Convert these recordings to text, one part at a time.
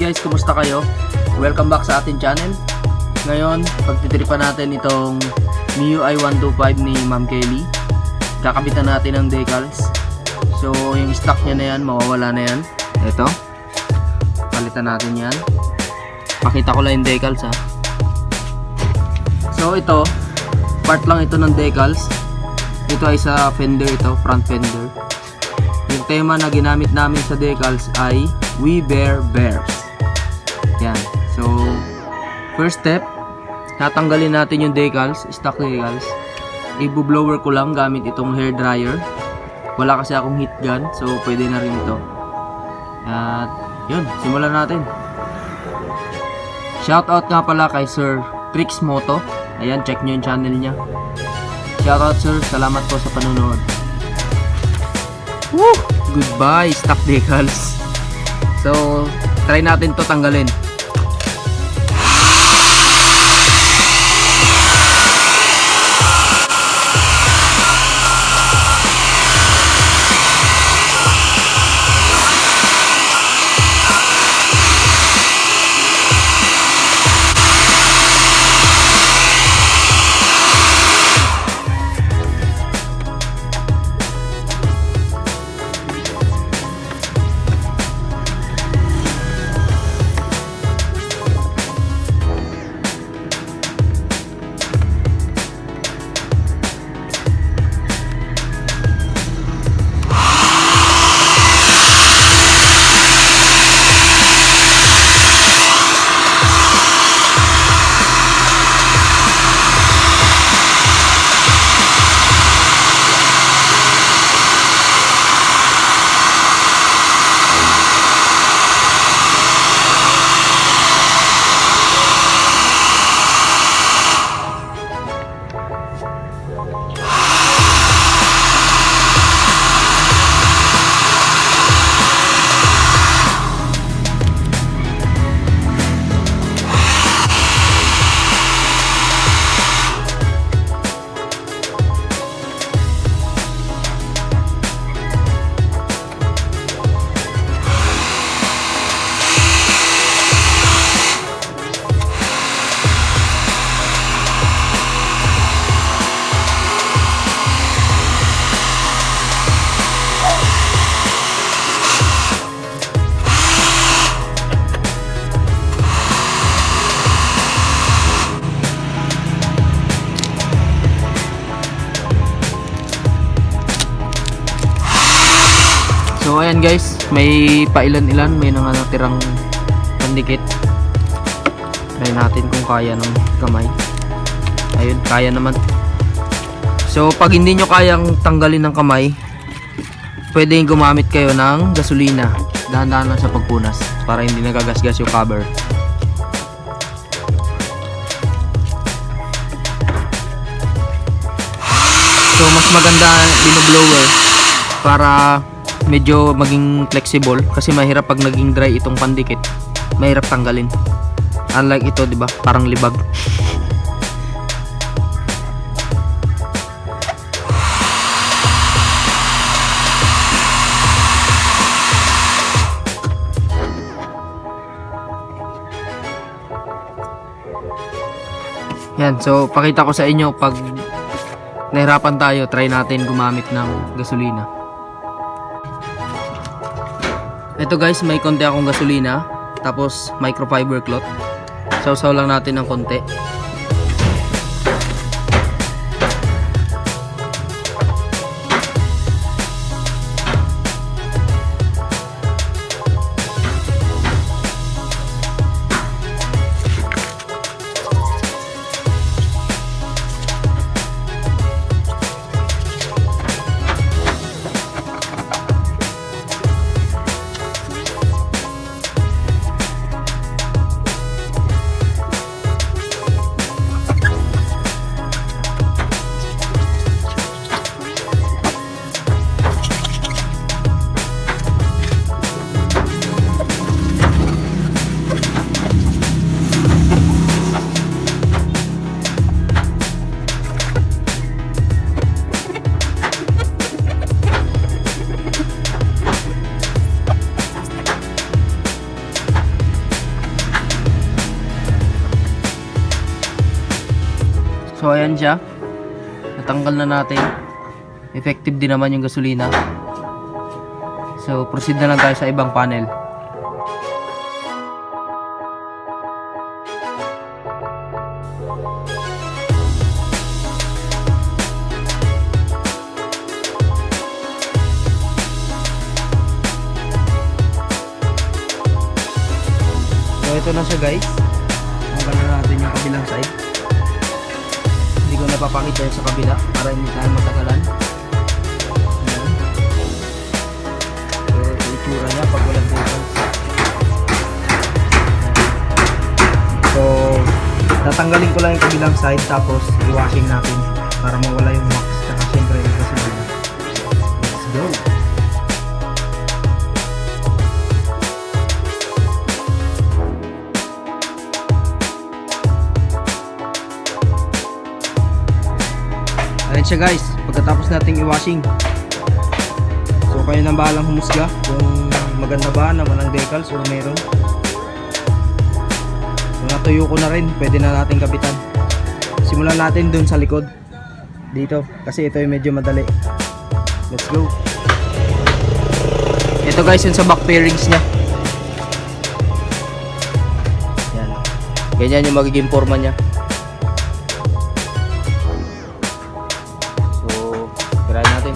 guys, kumusta kayo? Welcome back sa ating channel. Ngayon, pagtitripan natin itong MIUI 125 ni Ma'am Kelly. Kakabitan natin ng decals. So, yung stock niya na yan, mawawala na yan. Ito. Palitan natin yan. Pakita ko lang yung decals ha. So, ito. Part lang ito ng decals. Ito ay sa fender ito, front fender. Yung tema na ginamit namin sa decals ay We Bear Bears. Yan. So, first step, tatanggalin natin yung decals, stock decals. I-blower ko lang gamit itong hair dryer. Wala kasi akong heat gun, so pwede na rin ito. At yun, simulan natin. Shoutout nga pala kay Sir Trix Moto. Ayan, check nyo yung channel niya. Shoutout sir, salamat po sa panonood. Woo! Goodbye, stock decals. So, try natin to tanggalin. So ayan guys, may pailan-ilan, may nang natirang pandikit. Try natin kung kaya ng kamay. Ayun, kaya naman. So pag hindi nyo kayang tanggalin ng kamay, pwedeng gumamit kayo ng gasolina. Dahan-dahan lang sa pagpunas para hindi nagagasgas yung cover. So mas maganda binoblower para medyo maging flexible kasi mahirap pag naging dry itong pandikit, mahirap tanggalin. Unlike ito, 'di ba? Parang libag. Yan, so pakita ko sa inyo pag nahirapan tayo, try natin gumamit ng gasolina. Ito guys, may konti akong gasolina, tapos microfiber cloth. Sausaw lang natin ng konti. ayan siya. Natanggal na natin. Effective din naman yung gasolina. So proceed na lang tayo sa ibang panel. So ito na siya guys. Tanggal na natin yung kabilang side. Hindi ko napapakita yun sa kabila para hindi tayo matagalan. Ayan. So ito itsura niya pag walang decals. So tatanggalin ko lang yung kabilang side tapos i-washing natin para mawala yung wax tsaka syempre yung gasolina. Let's go! Ayan siya guys, pagkatapos nating i-washing. So kayo nang bahalang humusga kung maganda ba na walang decals or meron. So natuyo ko na rin, pwede na natin kapitan. Simulan natin dun sa likod. Dito, kasi ito yung medyo madali. Let's go. Ito guys yung sa back fairings nya. Yan. Ganyan yung magiging forma nya. Try natin.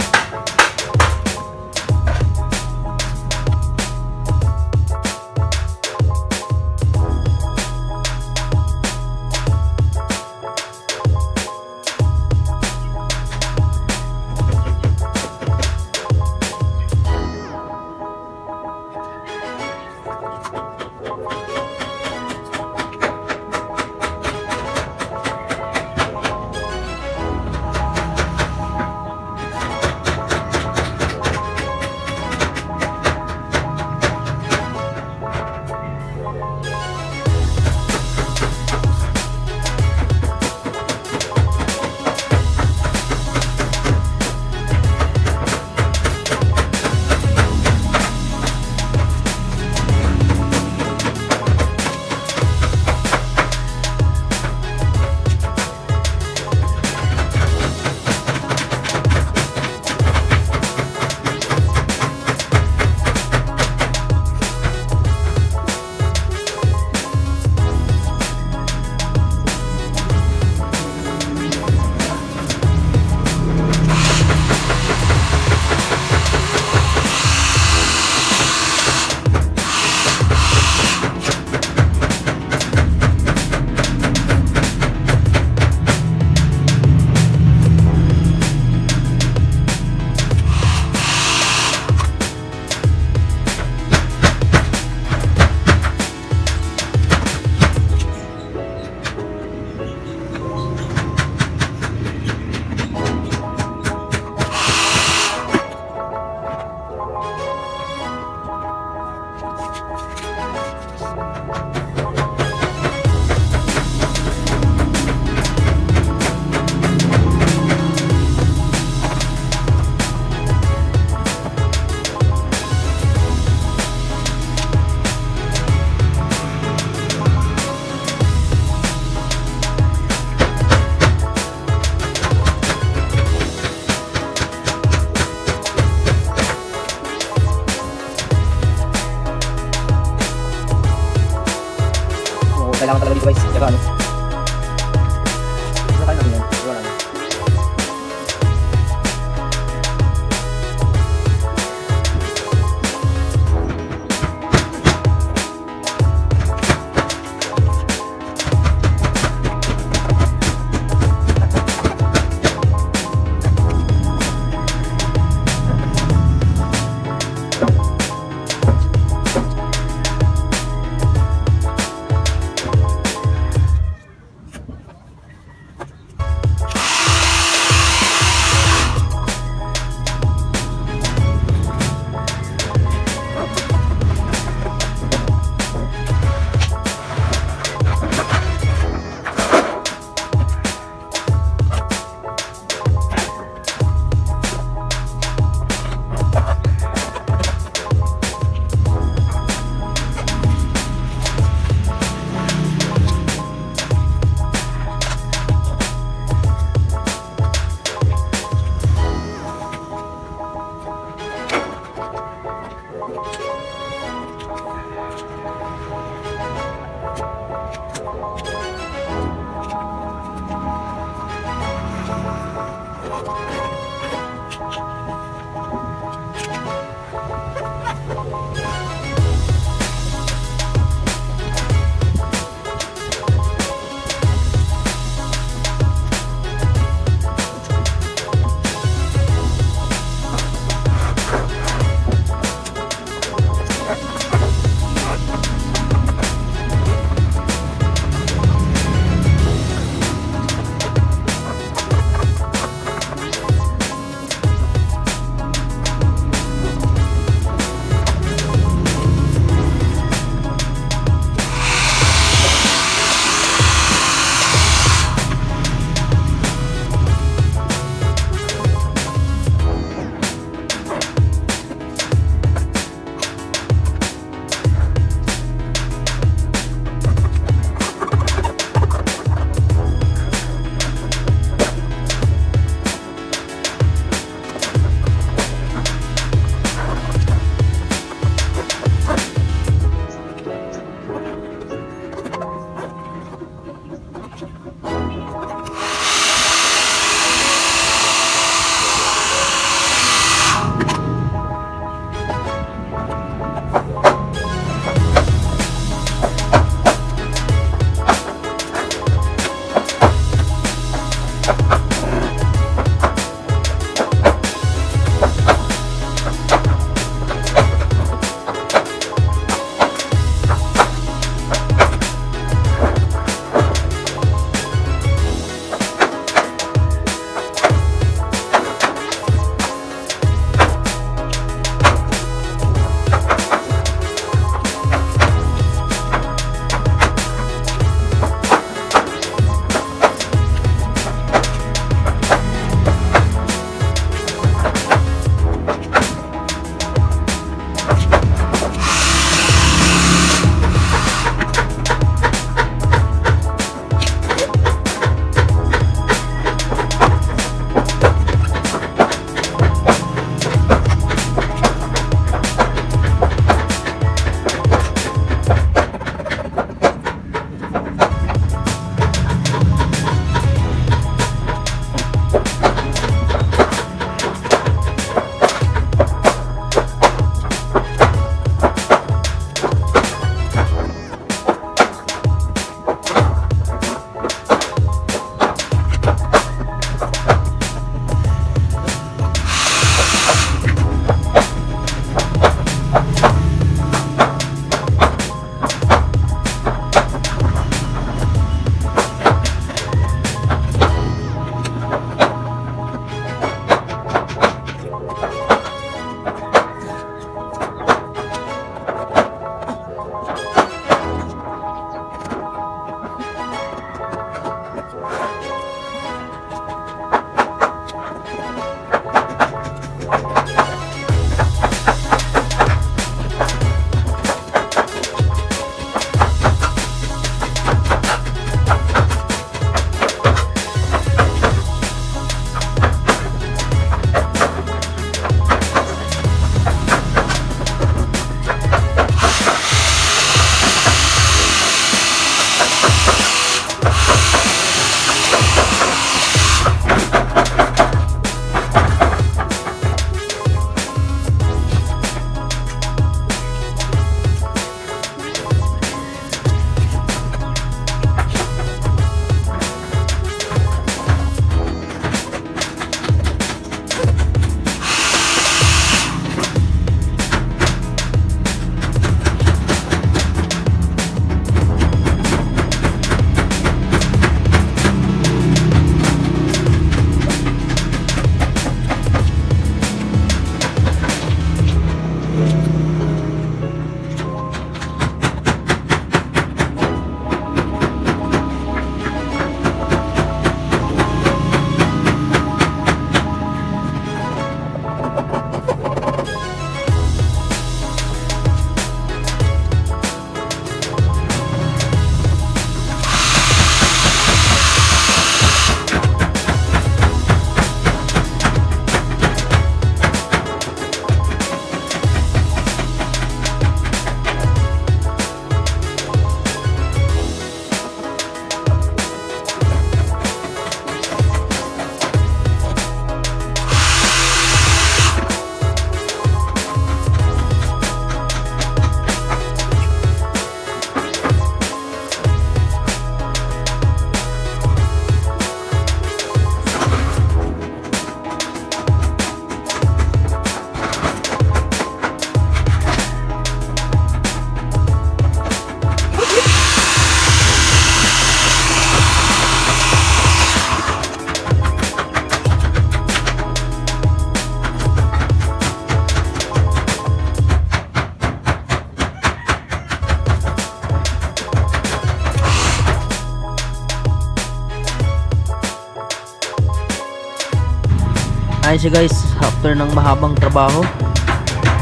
Ayun siya guys, after ng mahabang trabaho.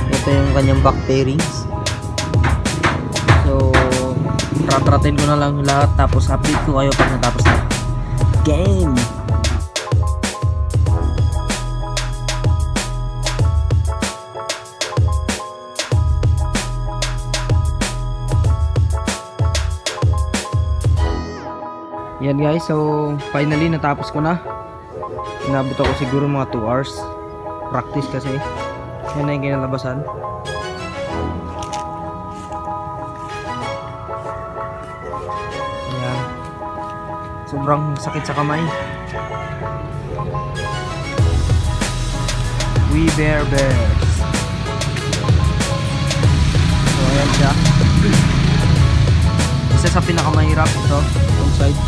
Ito yung kanyang back bearings. So ratratin ko na lang lahat, tapos update ko kayo pag natapos na game. Yan guys, so finally natapos ko na. Inabot ako siguro mga 2 hours practice kasi. Yan na yung kinalabasan. Yan. Sobrang sakit sa kamay. We Bear Bears. So ayan siya. Isa sa pinakamahirap ito, itong side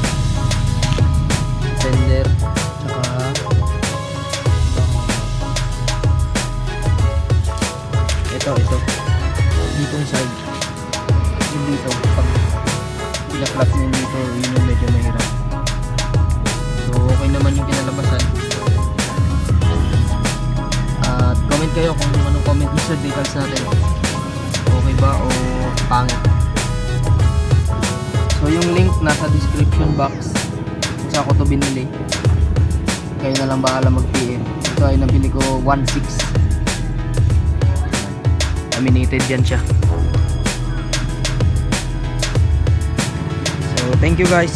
fender, tsaka ito dito yung side, yung dito pag pinaplat nyo dito, yun yung medyo mahirap. So okay naman yung kinalabasan. At comment kayo kung anong comment nyo sa decals natin, okay ba o pangit. So yung link nasa description box sa ako to binili. Kayo na lang bahala mag-PM. Ito ay nabili ko 1.6. Laminated yan siya. So thank you guys.